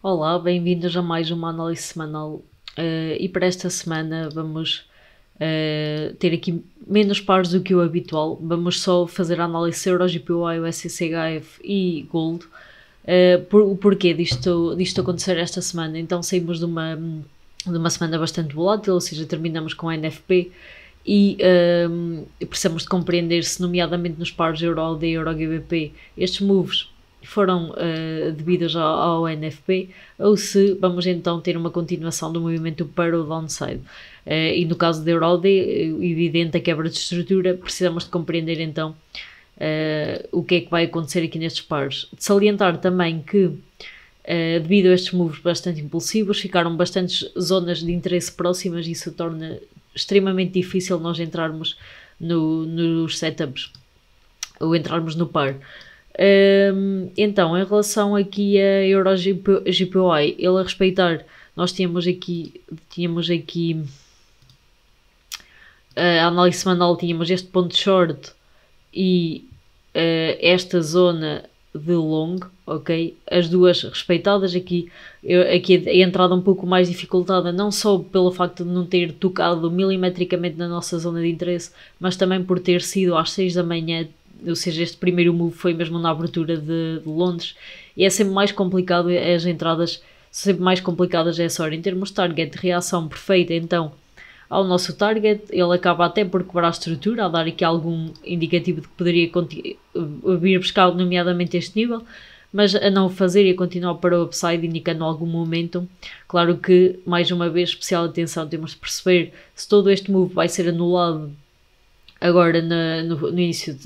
Olá, bem-vindos a mais uma análise semanal. E para esta semana vamos ter aqui menos pares do que o habitual. Vamos só fazer a análise Euro, GPY, USCHF e Gold. O porquê disto acontecer esta semana? Então saímos de uma semana bastante volátil, ou seja, terminamos com a NFP e precisamos de compreender se, nomeadamente nos pares Euro-AUD e Euro-GBP, estes moves foram devidos ao NFP ou se vamos então ter uma continuação do movimento para o downside. E no caso da Euro-AUD, evidente a quebra de estrutura, precisamos de compreender então o que é que vai acontecer aqui nestes pares. De salientar também que devido a estes moves bastante impulsivos, ficaram bastantes zonas de interesse próximas e isso torna extremamente difícil nós entrarmos nos setups ou entrarmos no par. Então, em relação aqui a Euro-GPY, ele a respeitar, nós tínhamos aqui a análise semanal, tínhamos este ponto short e esta zona de long, ok? As duas respeitadas, aqui a entrada um pouco mais dificultada, não só pelo facto de não ter tocado milimetricamente na nossa zona de interesse, mas também por ter sido às 6 da manhã, ou seja, este primeiro move foi mesmo na abertura de Londres, e é sempre mais complicado, as entradas são sempre mais complicadas a essa hora. Em termos de target, reação perfeita então ao nosso target, ele acaba até por quebrar a estrutura, a dar aqui algum indicativo de que poderia vir buscar nomeadamente este nível, mas a não o fazer e a continuar para o upside, indicando algum momentum. Claro que, mais uma vez, especial atenção, temos de perceber se todo este move vai ser anulado agora no início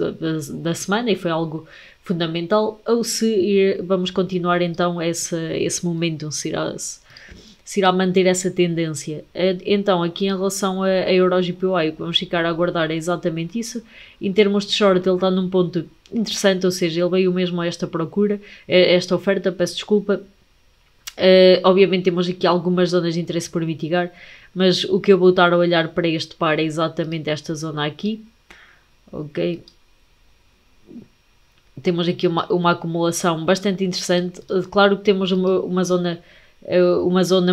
da semana, e foi algo fundamental, ou se vamos continuar então esse momentum, se irá manter essa tendência. Então, aqui em relação a Euro-GPY, o que vamos ficar a aguardar é exatamente isso. Em termos de short, ele está num ponto interessante, ou seja, ele veio mesmo a esta procura, esta oferta, peço desculpa. Obviamente temos aqui algumas zonas de interesse por mitigar, mas o que eu vou estar a olhar para este par é exatamente esta zona aqui, ok? Temos aqui uma acumulação bastante interessante. Claro que temos uma zona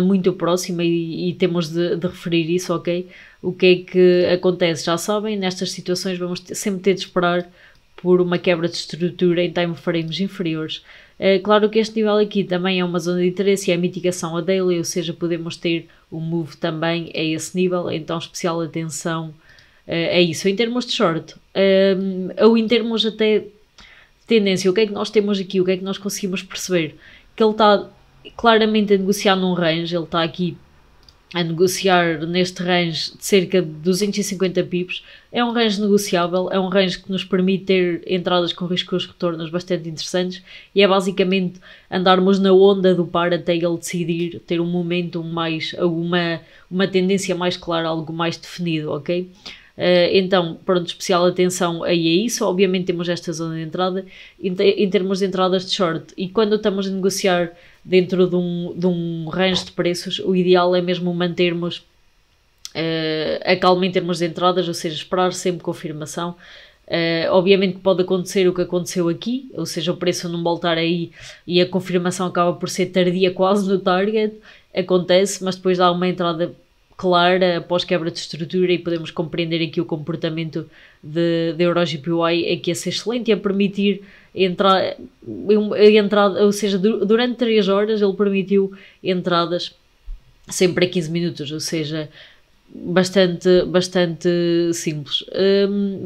muito próxima e temos de referir isso, ok? O que é que acontece? Já sabem, nestas situações vamos sempre ter de esperar por uma quebra de estrutura em time frames inferiores. Claro que este nível aqui também é uma zona de interesse e é a mitigação a daily, ou seja, podemos ter um move também a esse nível, então especial atenção a isso. Em termos de short, ou em termos até de tendência, o que é que nós temos aqui, o que é que nós conseguimos perceber? Que ele está claramente a negociar num range, ele está aqui a negociar neste range de cerca de 250 pips, é um range negociável, é um range que nos permite ter entradas com riscos de retornos bastante interessantes e é basicamente andarmos na onda do par até ele decidir ter um momento mais, uma tendência mais clara, algo mais definido, ok? Então, pronto, especial atenção aí a isso. Obviamente temos esta zona de entrada em termos de entradas de short, e quando estamos a negociar dentro de um range de preços, o ideal é mesmo mantermos a calma em termos de entradas, ou seja, esperar sempre confirmação. Obviamente pode acontecer o que aconteceu aqui, ou seja, o preço não voltar aí e a confirmação acaba por ser tardia quase no target, acontece, mas depois dá uma entrada clara após quebra de estrutura e podemos compreender aqui o comportamento de Euro-GPY é que ia ser excelente e a permitir entrar, ou seja, durante 3 horas ele permitiu entradas sempre a 15 minutos, ou seja, bastante simples.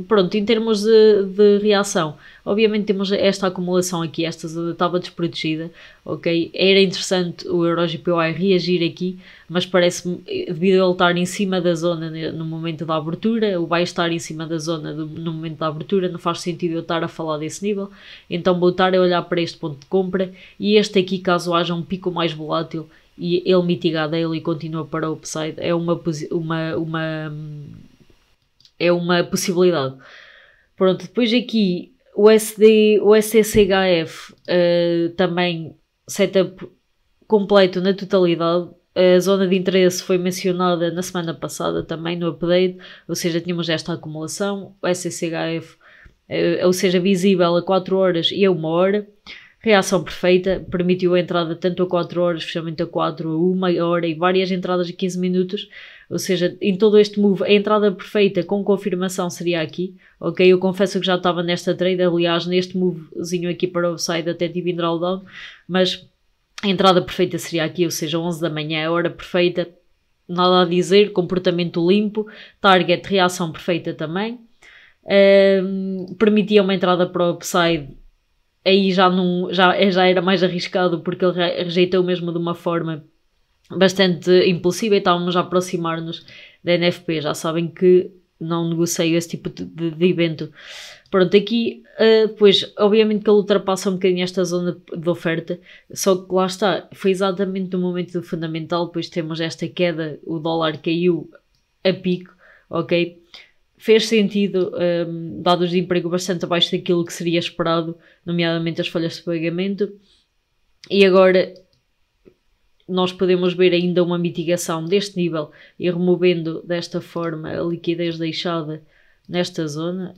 Pronto, em termos de reação, obviamente temos esta acumulação aqui, esta zona estava desprotegida, ok? Era interessante o Euro-GPY reagir aqui, mas parece-me, devido a ele estar em cima da zona no momento da abertura, ou vai estar em cima da zona no momento da abertura, não faz sentido eu estar a falar desse nível, então vou estar a olhar para este ponto de compra, e este aqui, caso haja um pico mais volátil, e ele mitiga ele e continua para o upside, é uma possibilidade. Pronto, depois aqui o SCHF também setup completo na totalidade. A zona de interesse foi mencionada na semana passada também no update, ou seja, tínhamos esta acumulação, o SCHF, ou seja, visível a 4 horas e a 1 hora. Reação perfeita, permitiu a entrada tanto a 4 horas, fechamento a 4, a 1 hora e várias entradas a 15 minutos. Ou seja, em todo este move, a entrada perfeita com confirmação seria aqui. Ok, eu confesso que já estava nesta trade, aliás, neste movezinho aqui para o upside até tive em drawdown, mas a entrada perfeita seria aqui, ou seja, 11 da manhã, a hora perfeita, nada a dizer, comportamento limpo, target, reação perfeita também. Permitia uma entrada para o upside, aí já era mais arriscado porque ele rejeitou mesmo de uma forma bastante impulsiva e estávamos a aproximar-nos da NFP, já sabem que não negocio esse tipo de evento. Pronto, aqui depois obviamente que ele ultrapassa um bocadinho esta zona de oferta, só que lá está, foi exatamente no momento do fundamental, depois temos esta queda, o dólar caiu a pico, ok? Fez sentido, dados de emprego bastante abaixo daquilo que seria esperado, nomeadamente as folhas de pagamento, e agora nós podemos ver ainda uma mitigação deste nível e removendo desta forma a liquidez deixada nesta zona,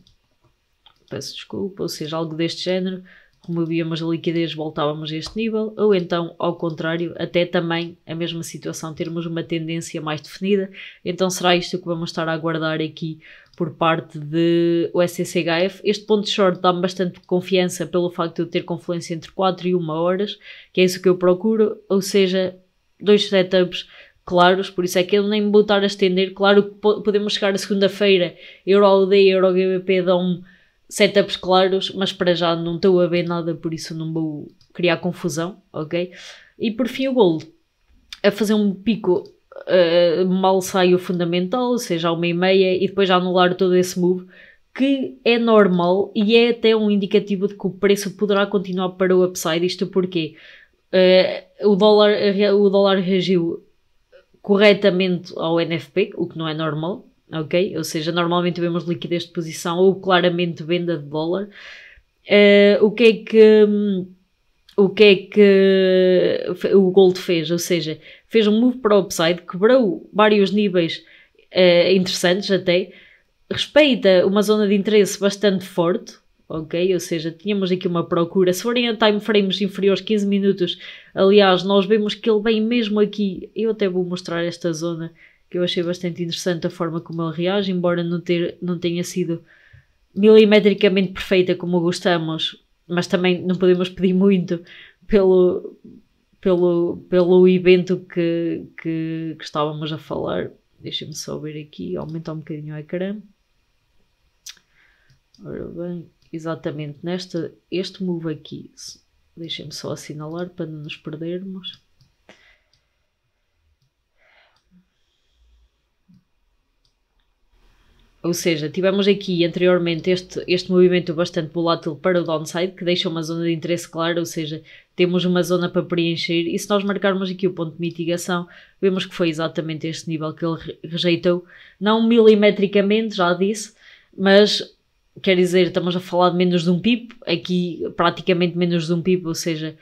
peço desculpa, ou seja, algo deste género, removíamos a liquidez, voltávamos a este nível, ou então, ao contrário, até também a mesma situação, termos uma tendência mais definida, então será isto que vamos estar a aguardar aqui por parte do SCCHF. Este ponto de short dá-me bastante confiança pelo facto de eu ter confluência entre 4 e 1 horas, que é isso que eu procuro, ou seja, 2 setups claros, por isso é que eu nem me vou estar a estender. Claro que podemos chegar a segunda-feira, EURUSD e EUROGBP dão setups claros, mas para já não estou a ver nada, por isso não vou criar confusão, ok? E por fim o Gold, a fazer um pico, mal sai o fundamental, ou seja, a 1,5 e depois já anular todo esse move, que é normal e é até um indicativo de que o preço poderá continuar para o upside. Isto porque o dólar reagiu corretamente ao NFP, o que não é normal, ok? Ou seja, normalmente vemos liquidez de posição ou claramente venda de dólar. O que é que o Gold fez? Ou seja, fez um move para o upside, quebrou vários níveis interessantes até, respeita uma zona de interesse bastante forte, ok? Ou seja, tínhamos aqui uma procura. Se forem a time frames inferiores 15 minutos, aliás, nós vemos que ele vem mesmo aqui. Eu até vou mostrar esta zona, que eu achei bastante interessante a forma como ele reage, embora não tenha sido milimetricamente perfeita como gostamos, mas também não podemos pedir muito pelo evento que estávamos a falar. Deixem-me só ver aqui, aumentar um bocadinho o ecrã. Ora bem, exatamente este move aqui, deixem-me só assinalar para não nos perdermos. Ou seja, tivemos aqui anteriormente este movimento bastante volátil para o downside, que deixa uma zona de interesse clara, ou seja, temos uma zona para preencher, e se nós marcarmos aqui o ponto de mitigação, vemos que foi exatamente este nível que ele rejeitou, não milimetricamente, já disse, mas quer dizer, estamos a falar de menos de um pip, aqui praticamente menos de um pip, ou seja,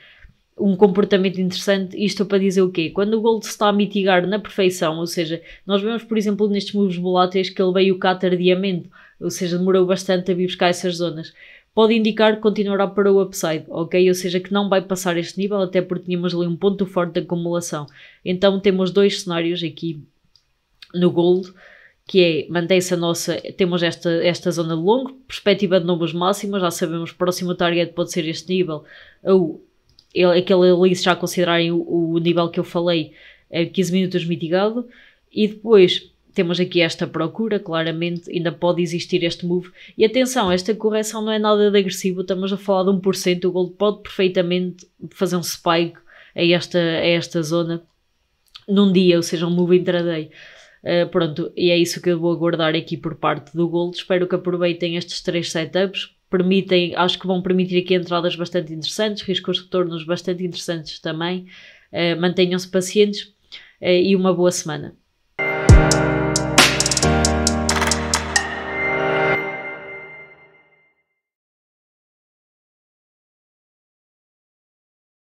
um comportamento interessante. Isto para dizer o quê? Quando o Gold se está a mitigar na perfeição, ou seja, nós vemos, por exemplo, nestes moves voláteis que ele veio cá tardiamente, ou seja, demorou bastante a vir buscar essas zonas, pode indicar que continuará para o upside, ok? Ou seja, que não vai passar este nível, até porque tínhamos ali um ponto forte de acumulação. Então temos dois cenários aqui no Gold, que é, mantém-se temos esta zona de longo, perspectiva de novos máximos, já sabemos, próximo target pode ser este nível, ou aquele ali, se já considerarem o nível que eu falei, é 15 minutos mitigado, e depois temos aqui esta procura, claramente, ainda pode existir este move, e atenção, esta correção não é nada de agressivo, estamos a falar de 1%, o Gold pode perfeitamente fazer um spike a esta zona num dia, ou seja, um move intraday. Pronto, e é isso que eu vou aguardar aqui por parte do Gold. Espero que aproveitem estes 3 setups, acho que vão permitir aqui entradas bastante interessantes, riscos de retornos bastante interessantes também. Mantenham-se pacientes e uma boa semana.